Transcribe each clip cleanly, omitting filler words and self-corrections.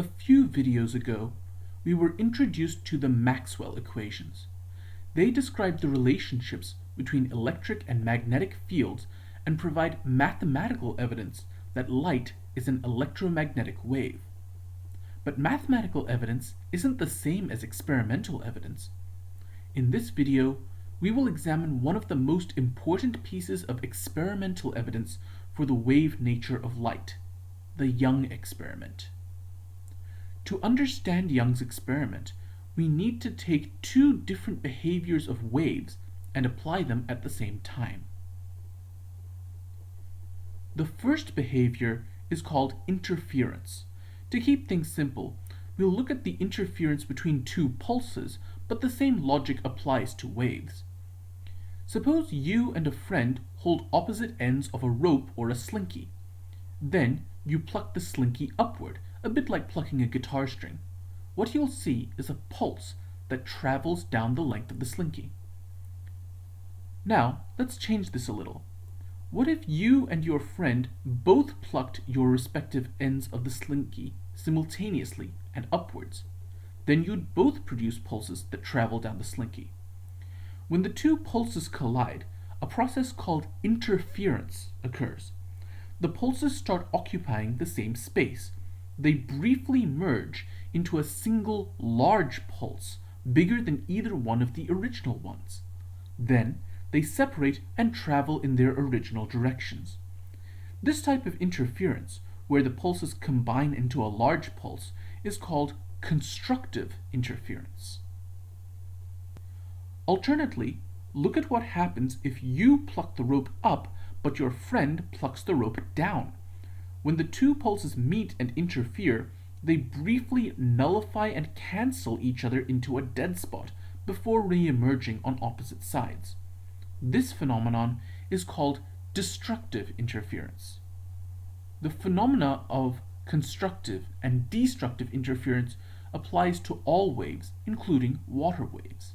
A few videos ago, we were introduced to the Maxwell equations. They describe the relationships between electric and magnetic fields and provide mathematical evidence that light is an electromagnetic wave. But mathematical evidence isn't the same as experimental evidence. In this video, we will examine one of the most important pieces of experimental evidence for the wave nature of light, the Young experiment. To understand Young's experiment, we need to take two different behaviors of waves and apply them at the same time. The first behavior is called interference. To keep things simple, we'll look at the interference between two pulses, but the same logic applies to waves. Suppose you and a friend hold opposite ends of a rope or a slinky. Then you pluck the slinky upward, a bit like plucking a guitar string. What you'll see is a pulse that travels down the length of the slinky. Now, let's change this a little. What if you and your friend both plucked your respective ends of the slinky simultaneously and upwards? Then you'd both produce pulses that travel down the slinky. When the two pulses collide, a process called interference occurs. The pulses start occupying the same space. They briefly merge into a single large pulse, bigger than either one of the original ones. Then they separate and travel in their original directions. This type of interference, where the pulses combine into a large pulse, is called constructive interference. Alternately, look at what happens if you pluck the rope up, but your friend plucks the rope down. When the two pulses meet and interfere, they briefly nullify and cancel each other into a dead spot before re-emerging on opposite sides. This phenomenon is called destructive interference. The phenomena of constructive and destructive interference applies to all waves, including water waves.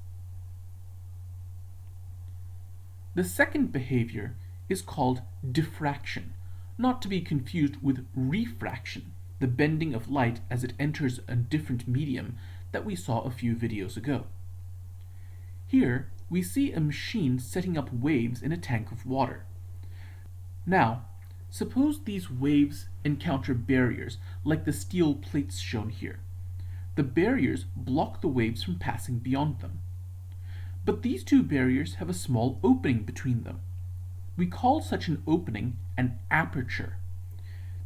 The second behavior is called diffraction, not to be confused with refraction, the bending of light as it enters a different medium that we saw a few videos ago. Here, we see a machine setting up waves in a tank of water. Now, suppose these waves encounter barriers like the steel plates shown here. The barriers block the waves from passing beyond them. But these two barriers have a small opening between them. We call such an opening an aperture.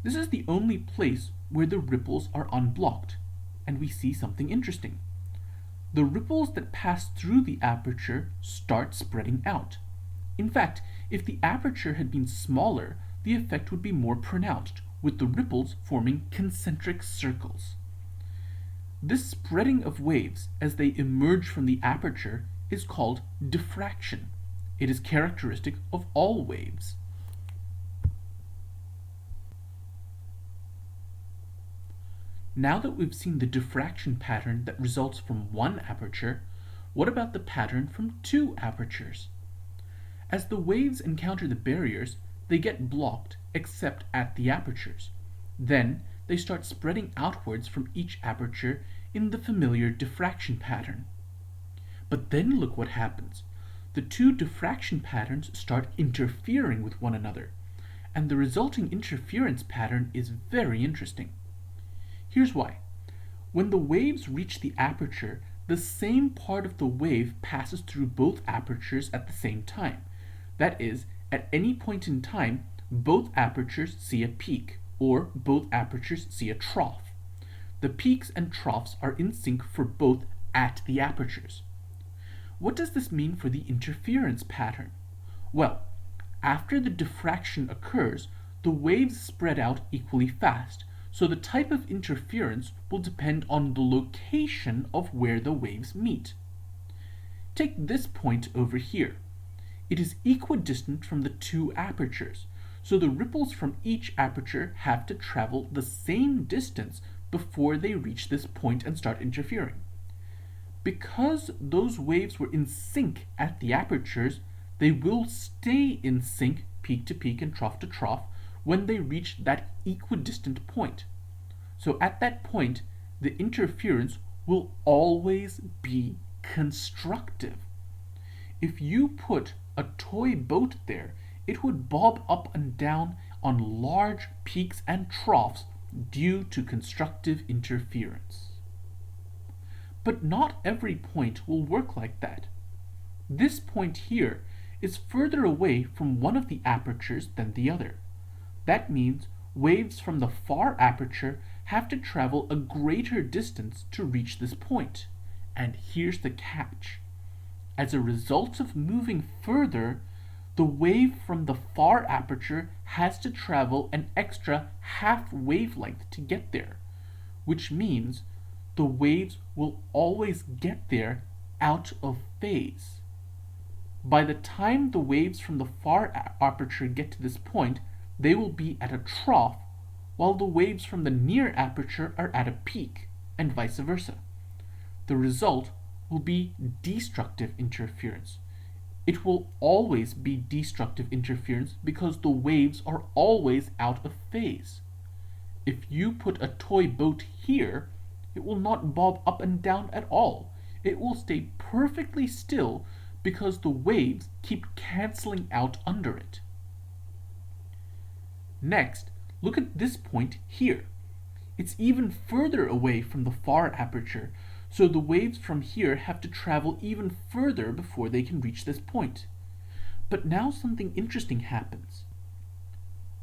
This is the only place where the ripples are unblocked, and we see something interesting. The ripples that pass through the aperture start spreading out. In fact, if the aperture had been smaller, the effect would be more pronounced, with the ripples forming concentric circles. This spreading of waves as they emerge from the aperture is called diffraction. It is characteristic of all waves. Now that we've seen the diffraction pattern that results from one aperture, what about the pattern from two apertures? As the waves encounter the barriers, they get blocked except at the apertures. Then they start spreading outwards from each aperture in the familiar diffraction pattern. But then look what happens. The two diffraction patterns start interfering with one another, and the resulting interference pattern is very interesting. Here's why. When the waves reach the aperture, the same part of the wave passes through both apertures at the same time. That is, at any point in time, both apertures see a peak, or both apertures see a trough. The peaks and troughs are in sync for both at the apertures. What does this mean for the interference pattern? Well, after the diffraction occurs, the waves spread out equally fast, so the type of interference will depend on the location of where the waves meet. Take this point over here. It is equidistant from the two apertures, so the ripples from each aperture have to travel the same distance before they reach this point and start interfering. Because those waves were in sync at the apertures, they will stay in sync peak to peak and trough to trough when they reach that equidistant point. So at that point, the interference will always be constructive. If you put a toy boat there, it would bob up and down on large peaks and troughs due to constructive interference. But not every point will work like that. This point here is further away from one of the apertures than the other. That means waves from the far aperture have to travel a greater distance to reach this point. And here's the catch. As a result of moving further, the wave from the far aperture has to travel an extra half wavelength to get there, which means the waves will always get there out of phase. By the time the waves from the far aperture get to this point, they will be at a trough, while the waves from the near aperture are at a peak, and vice versa. The result will be destructive interference. It will always be destructive interference because the waves are always out of phase. If you put a toy boat here, it will not bob up and down at all. It will stay perfectly still because the waves keep canceling out under it. Next, look at this point here. It's even further away from the far aperture, so the waves from here have to travel even further before they can reach this point. But now something interesting happens.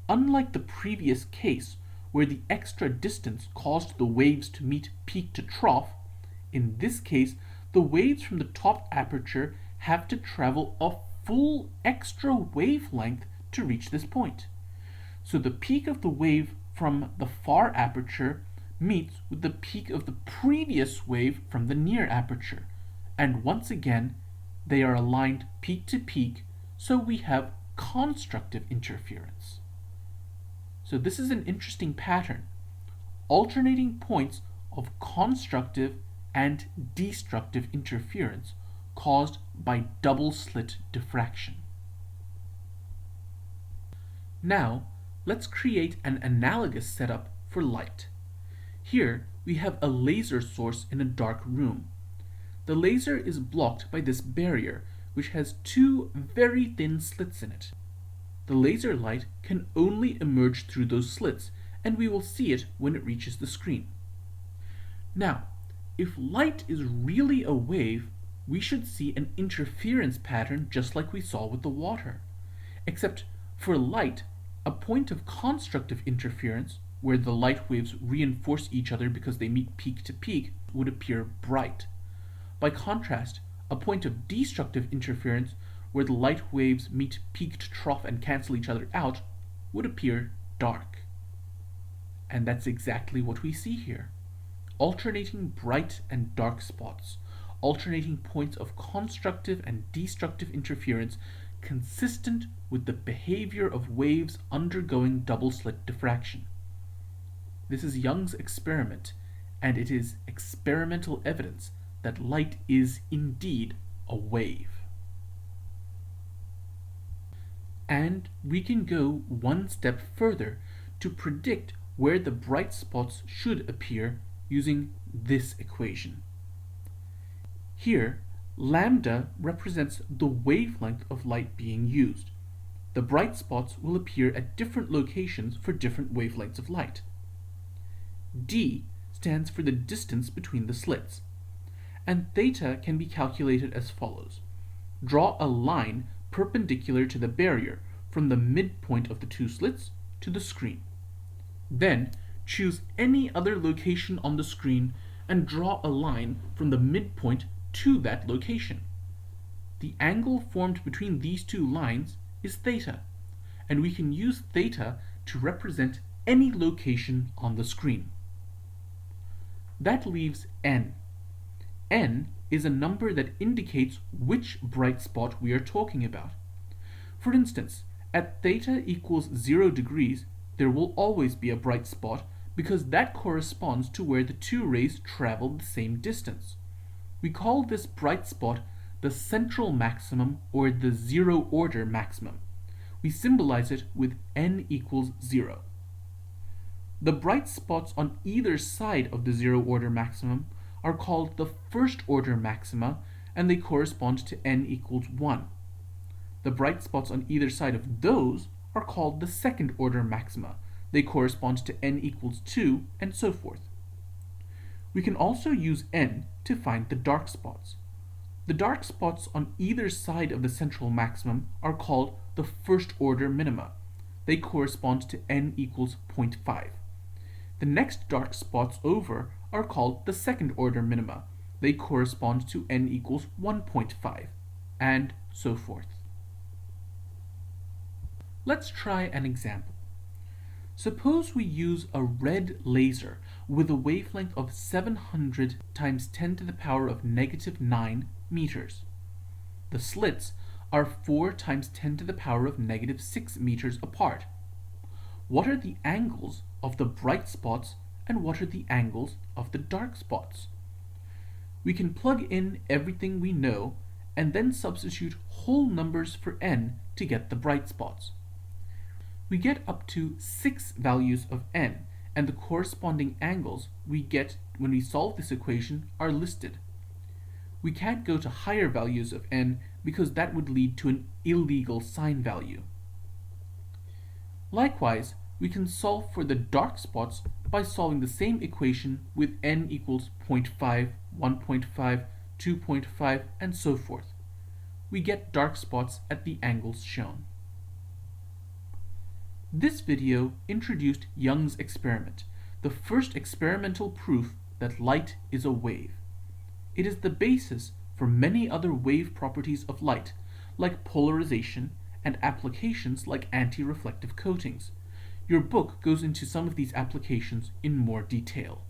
Unlike the previous case, where the extra distance caused the waves to meet peak to trough, in this case, the waves from the top aperture have to travel a full extra wavelength to reach this point. So the peak of the wave from the far aperture meets with the peak of the previous wave from the near aperture, and once again they are aligned peak to peak, so we have constructive interference. So this is an interesting pattern, alternating points of constructive and destructive interference caused by double slit diffraction. Now, let's create an analogous setup for light. Here, we have a laser source in a dark room. The laser is blocked by this barrier, which has two very thin slits in it. The laser light can only emerge through those slits, and we will see it when it reaches the screen. Now, if light is really a wave, we should see an interference pattern just like we saw with the water. Except for light, a point of constructive interference, where the light waves reinforce each other because they meet peak to peak, would appear bright. By contrast, a point of destructive interference, where the light waves meet peak to trough and cancel each other out, would appear dark. And that's exactly what we see here. Alternating bright and dark spots, alternating points of constructive and destructive interference consistent with the behavior of waves undergoing double slit diffraction. This is Young's experiment, and it is experimental evidence that light is indeed a wave. And we can go one step further to predict where the bright spots should appear using this equation. Here, lambda represents the wavelength of light being used. The bright spots will appear at different locations for different wavelengths of light. D stands for the distance between the slits, and theta can be calculated as follows. Draw a line perpendicular to the barrier from the midpoint of the two slits to the screen. Then choose any other location on the screen and draw a line from the midpoint to that location. The angle formed between these two lines is theta, and we can use theta to represent any location on the screen. That leaves n. N is a number that indicates which bright spot we are talking about. For instance, at theta equals 0 degrees, there will always be a bright spot because that corresponds to where the two rays travel the same distance. We call this bright spot the central maximum or the zero order maximum. We symbolize it with n equals 0. The bright spots on either side of the zero-order maximum are called the first-order maxima, and they correspond to n equals 1. The bright spots on either side of those are called the second-order maxima. They correspond to n equals 2, and so forth. We can also use n to find the dark spots. The dark spots on either side of the central maximum are called the first-order minima. They correspond to n equals 0.5. The next dark spots over are called the second-order minima. They correspond to n equals 1.5, and so forth. Let's try an example. Suppose we use a red laser with a wavelength of 700 times 10 to the power of negative 9 meters. The slits are 4 times 10 to the power of negative 6 meters apart. What are the angles of the bright spots and what are the angles of the dark spots? We can plug in everything we know and then substitute whole numbers for n to get the bright spots. We get up to 6 values of n, and the corresponding angles we get when we solve this equation are listed. We can't go to higher values of n because that would lead to an illegal sign value. Likewise, we can solve for the dark spots by solving the same equation with n equals 0.5, 1.5, 2.5, and so forth. We get dark spots at the angles shown. This video introduced Young's experiment, the first experimental proof that light is a wave. It is the basis for many other wave properties of light, like polarization and applications like anti-reflective coatings. Your book goes into some of these applications in more detail.